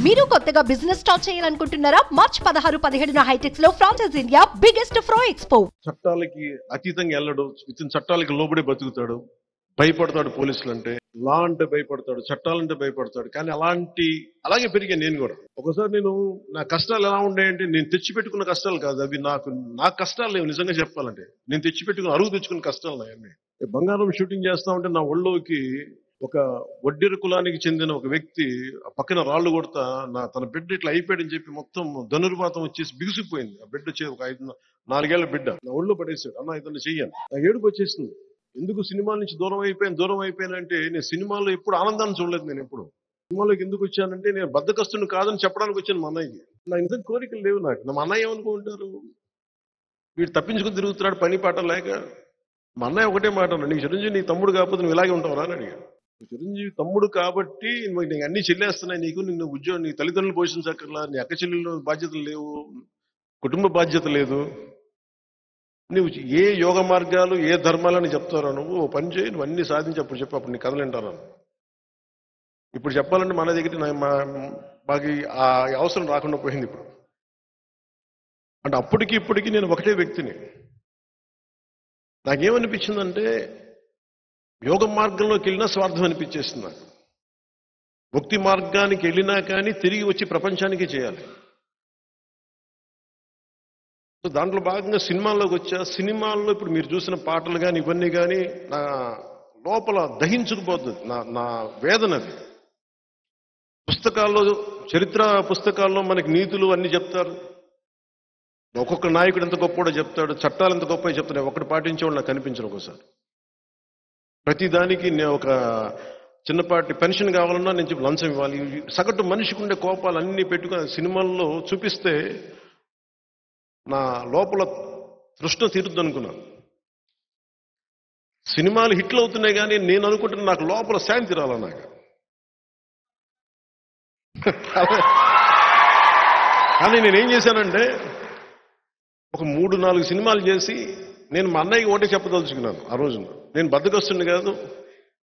మీరు కొత్తగా business start చేయాలనుకుంటున్నారా? మార్చ్ 16, 17న హైటెక్స్ లో ఫ్రాన్సెస్ ఇండియా బిగ్గెస్ట్ ఫ్రో ఎక్స్పో. చట్టాలకి అతీతంగా వెళ్ళడు, చట్టాలకి లోబడి బతుకుతాడు, భయపడతాడు. పోలీసులు అంటే, లా అంటే భయపడతాడు, చట్టాలంటే భయపడతాడు. కానీ అలాగే పెరిగా నేను కూడా. ఒకసారి నా కష్టాలు ఎలా ఉండేయంటే, నేను తెచ్చిపెట్టుకున్న కష్టాలు కాదు అవి. నా కష్టాలు లేవు. నిజంగా చెప్పాలంటే నేను అరువు తెచ్చుకున్న కష్టాలు నాయన్ని. బంగారం షూటింగ్ చేస్తా ఉంటే నా ఒళ్ళోకి ఒక వడ్డీర కులానికి చెందిన ఒక వ్యక్తి పక్కన రాళ్లు కొడతా తన బిడ్డ ఇట్లా అయిపోయాడని చెప్పి మొత్తం ధనుర్వాతం వచ్చేసి బిగుసిపోయింది. ఆ బిడ్డ వచ్చేది ఒక 4 ఏళ్ల బిడ్డ నా ఒళ్ళో పడేసాడు. అన్న ఇతను చెయ్యాను. నా ఏడుపు వచ్చేసింది. ఎందుకు సినిమాల నుంచి దూరం అయిపోయానంటే, నేను సినిమాలో ఎప్పుడు ఆనందాన్ని చూడలేదు. నేను ఎప్పుడు సినిమాలోకి ఎందుకు వచ్చానంటే, నేను బద్దకస్తుని కాదని చెప్పడానికి వచ్చాను మా అన్నయ్యకి. నా నిజంగా కోరికలు లేవు నాకు. మా అన్నయ్య ఏమనుకుంటారు, వీడు తప్పించుకుని తిరుగుతున్నాడు పని పాట లేక. మా అన్నయ్య ఒకటే మాట అన్నాడు, నీకు చిరంజీవి నీ తమ్ముడు కాకపోతే నువ్వు ఇలాగే ఉంటావురా అని అడిగాడు. చిరంజీవి తమ్ముడు కాబట్టి నీకు అన్ని చెల్లేస్తున్నాయి, నిన్ను ఉద్యోగం, నీ తల్లిదండ్రులు పోషించక్కర్లా, నీ అక్క చెల్లెళ్ళు బాధ్యతలు లేవు, కుటుంబ బాధ్యత లేదు, నువ్వు ఏ యోగ మార్గాలు ఏ ధర్మాలని చెప్తారో నువ్వు పని చేయి, నువ్వు అన్ని సాధించి అప్పుడు చెప్పు, అప్పుడు నీ కథలు వింటాను. ఇప్పుడు చెప్పాలంటే మన దగ్గర మాకు ఆ అవసరం రాకుండా పోయింది ఇప్పుడు. అంటే అప్పటికి ఇప్పటికీ నేను ఒకటే వ్యక్తిని. నాకేమనిపించిందంటే, యోగ మార్గంలోకి వెళ్ళినా స్వార్థం అనిపించేస్తుంది నాకు. భక్తి మార్గానికి వెళ్ళినా కానీ తిరిగి వచ్చి ప్రపంచానికి చేయాలి. దాంట్లో భాగంగా సినిమాల్లోకి వచ్చా. సినిమాల్లో ఇప్పుడు మీరు చూసిన పాటలు కానీ ఇవన్నీ కానీ నా లోపల దహించుకుపోతుంది. నా వేదనది. చరిత్ర పుస్తకాల్లో మనకి నీతులు అన్ని చెప్తారు, ఒక్కొక్క నాయకుడు ఎంత గొప్ప చెప్తాడు, చట్టాలు ఎంత గొప్ప చెప్తాడు. ఒకటి పాటించేవాడు నాకు కనిపించను. ఒకసారి ప్రతిదానికి నేను ఒక చిన్నపాటి పెన్షన్ కావాలన్నా నేను చెప్పి లంచం ఇవ్వాలి. సగటు మనిషికి ఉండే కోపాలు అన్ని పెట్టుకుని సినిమాల్లో చూపిస్తే నా లోపల తృష్ణ తీరుద్దు అనుకున్నాను. సినిమాలు హిట్లు అవుతున్నాయి కానీ నేను అనుకుంటున్నా నాకు లోపల శాంతి రాల నాకు. కానీ నేనేం చేశానంటే, ఒక 3-4 సినిమాలు చేసి నేను మా అన్నయ్యకి ఒకటే చెప్పదలుచుకున్నాను. ఆ రోజున నేను బద్దకొస్తుండే కాదు,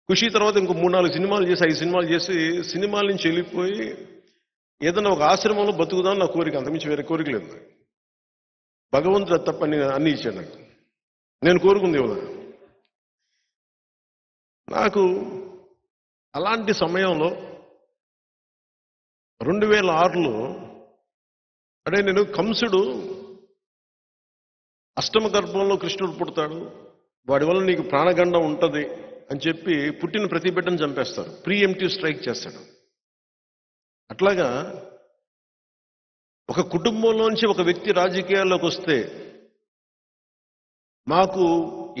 ఖుషి తర్వాత ఇంకో 3-4 సినిమాలు చేసి 5 సినిమాలు చేసి సినిమాల నుంచి వెళ్ళిపోయి ఏదైనా ఒక ఆశ్రమంలో బతుకుదాం నా కోరిక. అంతమించి వేరే కోరిక లేదు నాకు. భగవంతుడు తప్ప అన్ని ఇచ్చాడు నాకు. నేను కోరుకుంది ఏమన్నా. నాకు అలాంటి సమయంలో 2006లో అంటే నేను కంసుడు అష్టమ గర్భంలో కృష్ణుడు పుడతాడు, వాడి వల్ల నీకు ప్రాణగండం ఉంటుంది అని చెప్పి పుట్టిన ప్రతి బిడ్డను చంపేస్తారు, ప్రీఎంప్టివ్ స్ట్రైక్ చేస్తాడు. అట్లాగా ఒక కుటుంబంలోంచి ఒక వ్యక్తి రాజకీయాల్లోకి వస్తే మాకు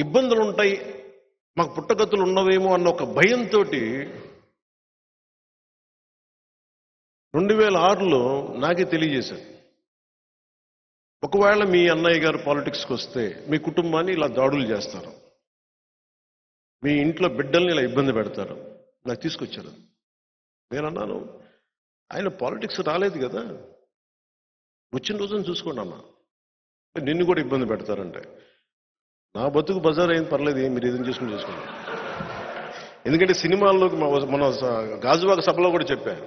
ఇబ్బందులు ఉంటాయి, మాకు పుట్టగతులు ఉన్నవేమో అన్న ఒక భయంతో 2006లో నాకే తెలియజేశారు, ఒకవేళ మీ అన్నయ్య గారు పాలిటిక్స్కి వస్తే మీ కుటుంబాన్ని ఇలా దాడులు చేస్తారు, మీ ఇంట్లో బిడ్డల్ని ఇలా ఇబ్బంది పెడతారు. నాకు తీసుకొచ్చారు. నేను అన్నాను, ఆయన పాలిటిక్స్ రాలేదు కదా, వచ్చిన రోజున చూసుకోండి అన్న, నిన్ను కూడా ఇబ్బంది పెడతారంటే నా బతుకు బజార్ అయింది, పర్లేదు, మీరు ఏదైనా చేసుకుని చేసుకోండి. ఎందుకంటే సినిమాల్లోకి మన గాజువాక సభలో కూడా చెప్పాను,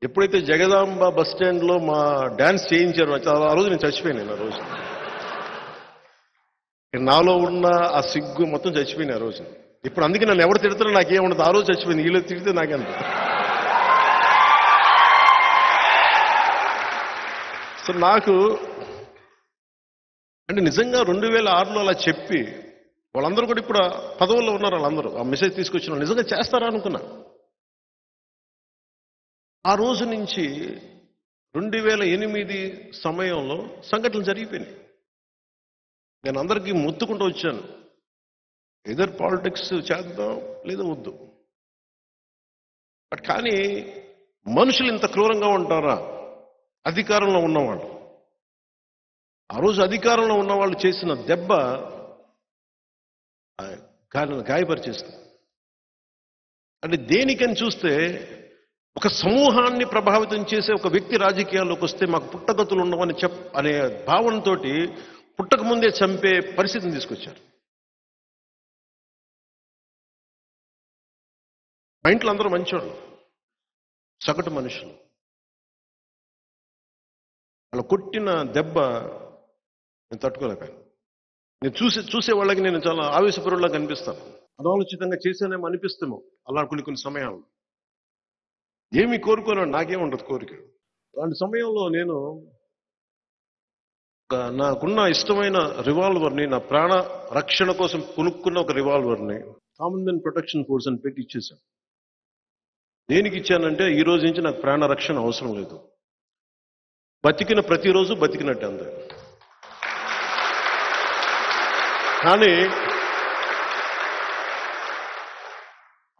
ఎప్పుడైతే జగదాంబ బస్ స్టాండ్లో మా డాన్స్ చేయించారో ఆ రోజు నేను చచ్చిపోయాను. ఆ రోజు నాలో ఉన్న ఆ సిగ్గు మొత్తం చచ్చిపోయింది ఆ రోజు. ఇప్పుడు అందుకే నన్ను ఎవరు తిడతారో నాకేముండదు, ఆ రోజు చచ్చిపోయింది. వీళ్ళు తిడితే నాకెంత. సో నాకు అంటే నిజంగా 2006లో అలా చెప్పి వాళ్ళందరూ కూడా ఇప్పుడు పదవుల్లో ఉన్నారు. వాళ్ళందరూ ఆ మెసేజ్ తీసుకొచ్చిన నిజంగా చేస్తారా అనుకున్నా. ఆ రోజు నుంచి 2008 సమయంలో సంఘటనలు జరిగిపోయినాయి. నేను అందరికీ మొత్తుకుంటూ వచ్చాను, ఎదర్ పాలిటిక్స్ చేద్దాం లేదా వద్దు. బట్ కానీ మనుషులు ఇంత క్రూరంగా ఉంటారా? అధికారంలో ఉన్నవాళ్ళు, ఆ రోజు అధికారంలో ఉన్నవాళ్ళు చేసిన దెబ్బ గాయపరిచేస్తుంది. అంటే దేనికని చూస్తే ఒక సమూహాన్ని ప్రభావితం చేసే ఒక వ్యక్తి రాజకీయాల్లోకి వస్తే మాకు పుట్టగతులు ఉండవని అనే భావనతో పుట్టక ముందే చంపే పరిస్థితిని తీసుకొచ్చారు. మా ఇంట్లో అందరూ మంచోళ్ళు, సగటు మనుషులు. వాళ్ళు కొట్టిన దెబ్బ నేను తట్టుకోలేకపోయాను. నేను చూసే వాళ్ళకి నేను చాలా ఆవేశపరులా కనిపిస్తాను. అనాలోచితంగా చేశానేమో అనిపిస్తాము అలా కొన్ని సమయాలు. ఏమి కోరుకోను, నాకేముండదు కోరిక. అలాంటి సమయంలో నేను నాకున్న ఇష్టమైన రివాల్వర్ని, నా ప్రాణ రక్షణ కోసం కొనుక్కున్న ఒక రివాల్వర్ని కామన్వెల్త్ ప్రొటెక్షన్ ఫోర్స్ అని పెట్టి ఇచ్చేశాను. దేనికి ఇచ్చానంటే ఈ రోజు నుంచి నాకు ప్రాణ రక్షణ అవసరం లేదు, బతికిన ప్రతిరోజు బతికినట్టు అంతే. కానీ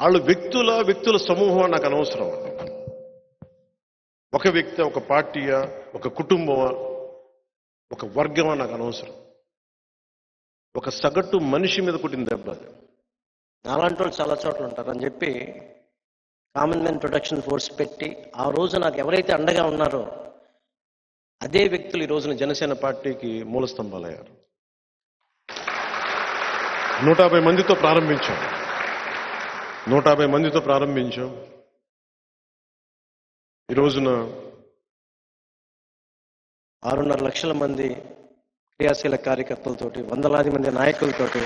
వాళ్ళు వ్యక్తుల సమూహం నాకు అనవసరం. ఒక వ్యక్తి, ఒక పార్టీయా, ఒక కుటుంబమా, ఒక వర్గమా నాకు అనవసరం. ఒక సగటు మనిషి మీద కొట్టిన దెబ్బ అది. అలాంటి వాళ్ళు చాలా చోట్ల ఉంటారు అని చెప్పి కామన్వెల్త్ ప్రొటెక్షన్ ఫోర్స్ పెట్టి ఆ రోజు నాకు ఎవరైతే అండగా ఉన్నారో అదే వ్యక్తులు ఈ రోజున జనసేన పార్టీకి మూల స్తంభాలయ్యారు. 150 మందితో ప్రారంభించాం. 150 మందితో ప్రారంభించాం. ఈ రోజున 6.5 లక్షల మంది క్రియాశీల కార్యకర్తలతోటి, వందలాది మంది నాయకులతోటి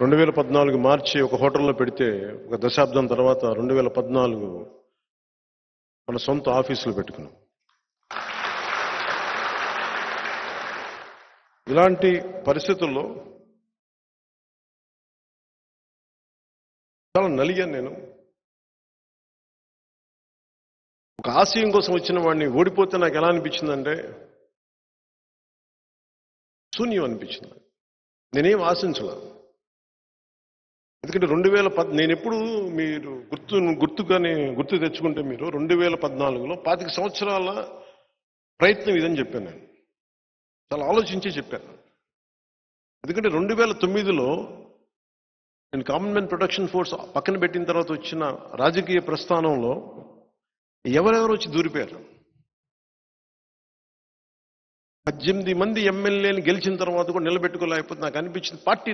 2014 మార్చి ఒక హోటల్లో పెడితే ఒక దశాబ్దం తర్వాత 2014 మన సొంత ఆఫీసులు పెట్టుకున్నాం. ఇలాంటి పరిస్థితుల్లో చాలా నలిగాను నేను. ఒక ఆశయం కోసం వచ్చిన వాడిని ఓడిపోతే నాకు ఎలా అనిపించిందంటే శూన్యం అనిపించింది. నేనేం ఆశించలేదు. ఎందుకంటే 2010 నేను ఎప్పుడు మీరు గుర్తు తెచ్చుకుంటే మీరు 2014లో 25 సంవత్సరాల ప్రయత్నం ఇదని చెప్పాను. నేను చాలా ఆలోచించి చెప్పాను. ఎందుకంటే 2009లో నేను కామన్వెల్త్ ప్రొటెక్షన్ ఫోర్స్ పక్కన పెట్టిన తర్వాత వచ్చిన రాజకీయ ప్రస్థానంలో ఎవరెవరు వచ్చి దూరిపోయారు. 18 మంది ఎమ్మెల్యేని గెలిచిన తర్వాత కూడా నిలబెట్టుకోలేకపోతే నాకు అనిపించింది పార్టీ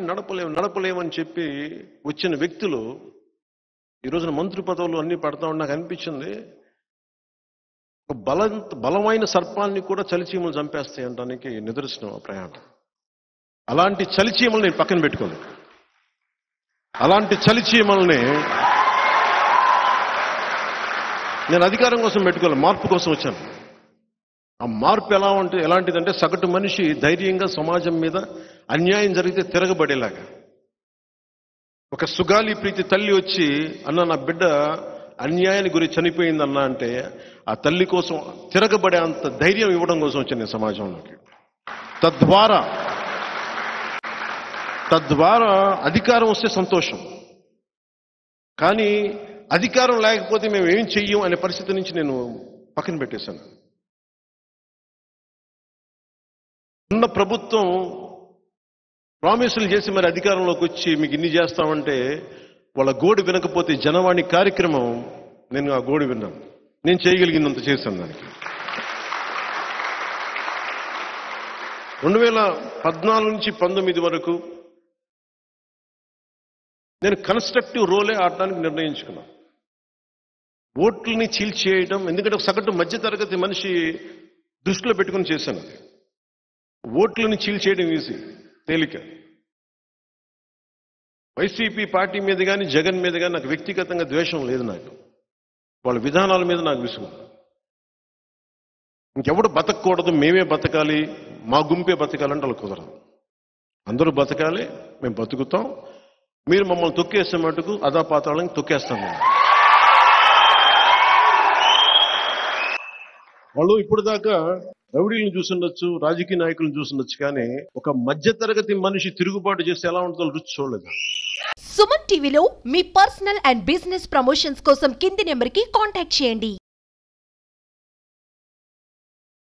నడపలేమని చెప్పి వచ్చిన వ్యక్తులు ఈ రోజున మంత్రి పదవులు అన్ని పడతా ఉండి నాకు అనిపించింది ఒక బలమైన సర్పాన్ని కూడా చలిచీమలు చంపేస్తాయి అనడానికి నిదర్శనం ఆ ప్రయాణం. అలాంటి చలిచీమలు నేను పక్కన పెట్టుకోలేదు. అలాంటి చలిచీమల్ని నేను అధికారం కోసం పెట్టుకోలేదు, మార్పు కోసం వచ్చాను. ఆ మార్పు ఎలాంటిదంటే సగటు మనిషి ధైర్యంగా సమాజం మీద అన్యాయం జరిగితే తిరగబడేలాగా. ఒక సుగాలి ప్రీతి తల్లి వచ్చి అన్న నా బిడ్డ అన్యాయానికి గురి చనిపోయిందన్నా అంటే ఆ తల్లి కోసం తిరగబడే అంత ధైర్యం ఇవ్వడం కోసం వచ్చాను నేను సమాజంలోకి. తద్వారా అధికారం వస్తే సంతోషం, కానీ అధికారం లేకపోతే మేము ఏం చెయ్యం అనే పరిస్థితి నుంచి నేను పక్కన పెట్టేశాను. ఉన్న ప్రభుత్వం ప్రామిసులు చేసి మరి అధికారంలోకి వచ్చి మీకు ఇన్ని చేస్తామంటే వాళ్ళ గోడు వినకపోతే జనవాణి కార్యక్రమం నేను ఆ గోడు విన్నాను. నేను చేయగలిగినంత చేశాను దానికి. 2014 నుంచి 19 వరకు నేను కన్స్ట్రక్టివ్ రోలే ఆడటానికి నిర్ణయించుకున్నాను. ఓట్లని చీల్చేయడం, ఎందుకంటే ఒక సగటు మధ్యతరగతి మనిషి దృష్టిలో పెట్టుకుని చేశాను. ఓట్లని చీల్చేయడం ఈజీ, తేలిక. వైసీపీ పార్టీ మీద కానీ జగన్ మీద కానీ నాకు వ్యక్తిగతంగా ద్వేషం లేదు. నాకు వాళ్ళ విధానాల మీద నాకు విసుగు. ఇంకెవడు బతకూడదు, మేమే బతకాలి, మా గుంపే బతకాలంటే వాళ్ళు కుదరదు. అందరూ బతకాలి, మేము బతుకుతాం. మీరు మమ్మల్ని తొక్కేసే మటుకు అదాపాతాలని తొక్కేస్తాం. వాళ్ళు ఇప్పుడు దాకా రౌడీలను చూసుండొచ్చు, రాజకీయ నాయకులను చూసుండొచ్చు, కానీ ఒక మధ్యతరగతి మనిషి తిరుగుబాటు చేస్తే ఎలా ఉంటుందో రుచి చూడలేదు. సుమన్ టీవీలో మీ పర్సనల్ అండ్ బిజినెస్ ప్రమోషన్స్ కోసం కింది నెంబర్కి కాంటాక్ట్ చేయండి.